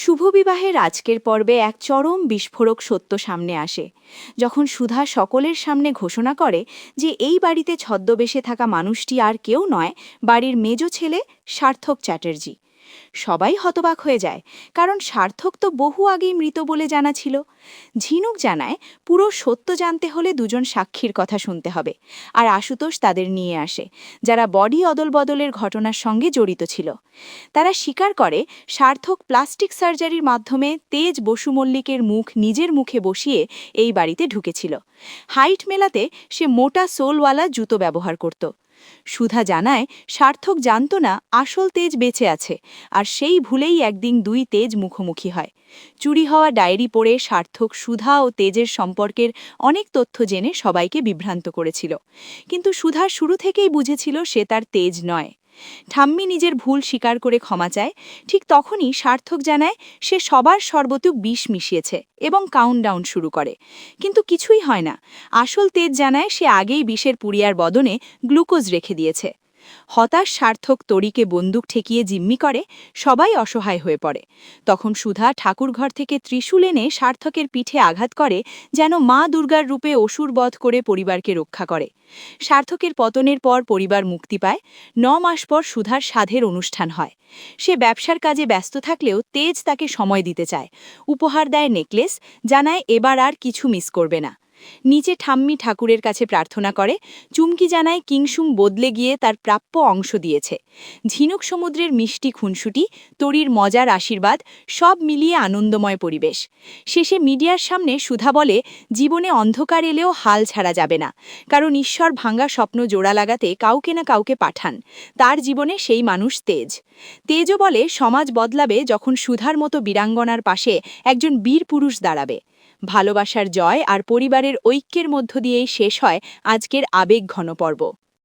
শুভবিবাহের আজকের পর্বে এক চরম বিস্ফোরক সত্য সামনে আসে যখন সুধা সকলের সামনে ঘোষণা করে যে এই বাড়িতে ছদ্মবেশে থাকা মানুষটি আর কেউ নয়, বাড়ির মেজ ছেলে সার্থক চ্যাটার্জি। সবাই হতবাক হয়ে যায়, কারণ সার্থক তো বহু আগেই মৃত বলে জানা ছিল। ঝিনুক জানায় পুরো সত্য জানতে হলে দুজন সাক্ষীর কথা শুনতে হবে, আর আশুতোষ তাদের নিয়ে আসে, যারা বডি অদলবদলের ঘটনার সঙ্গে জড়িত ছিল। তারা স্বীকার করে সার্থক প্লাস্টিক সার্জারির মাধ্যমে তেজ বসু মল্লিকের মুখ নিজের মুখে বসিয়ে এই বাড়িতে ঢুকেছিল। হাইট মেলাতে সে মোটা সোলওয়ালা জুতো ব্যবহার করত। সুধা জানায় সার্থক জানত না আসল তেজ বেঁচে আছে, আর সেই ভুলেই একদিন দুই তেজ মুখোমুখি হয়। চুরি হওয়া ডায়েরি পড়ে সার্থক সুধা ও তেজের সম্পর্কের অনেক তথ্য জেনে সবাইকে বিভ্রান্ত করেছিল, কিন্তু সুধা শুরু থেকেই বুঝেছিল সে তার তেজ নয়। ঠাম্মি নিজের ভুল স্বীকার করে ক্ষমা চায়। ঠিক তখনই সার্থক জানায় সে সবার সর্বতু বিষ মিশিয়েছে এবং কাউন্টডাউন শুরু করে, কিন্তু কিছুই হয় না। আসল তেজ জানায় সে আগেই বিষের পুড়িয়ার বদনে গ্লুকোজ রেখে দিয়েছে। হতাশ সার্থক তরিকে বন্দুক ঠেকিয়ে জিম্মি করে, সবাই অসহায় হয়ে পড়ে। তখন সুধা ঠাকুরঘর থেকে ত্রিশূল এনে সার্থকের পিঠে আঘাত করে, যেন মা দুর্গার রূপে অসুর বধ করে পরিবারকে রক্ষা করে। সার্থকের পতনের পর পরিবার মুক্তি পায়। ৯ মাস পর সুধার সাধের অনুষ্ঠান হয়। সে ব্যবসার কাজে ব্যস্ত থাকলেও তেজ তাকে সময় দিতে চায়। উপহার দেয় নেকলেস, জানায় এবার আর কিছু মিস করবে না। নিচে ঠাম্মি ঠাকুরের কাছে প্রার্থনা করে। চুমকি জানায় কিংসুম বদলে গিয়ে তার প্রাপ্য অংশ দিয়েছে। ঝিনুক সমুদ্রের মিষ্টি খুনসুটি, তরির মজার আশীর্বাদ, সব মিলিয়ে আনন্দময় পরিবেশ। শেষে মিডিয়ার সামনে সুধা বলে, জীবনে অন্ধকার এলেও হাল ছাড়া যাবে না, কারণ ঈশ্বর ভাঙা স্বপ্ন জোড়া লাগাতে কাউকে না কাউকে পাঠান। তার জীবনে সেই মানুষ তেজ। তেজও বলে সমাজ বদলাবে যখন সুধার মতো বীরাঙ্গনার পাশে একজন বীর পুরুষ দাঁড়াবে। ভালোবাসার জয় আর পরিবারের ঐক্যের মধ্য দিয়েই শেষ হয় আজকের আবেগঘন পর্ব।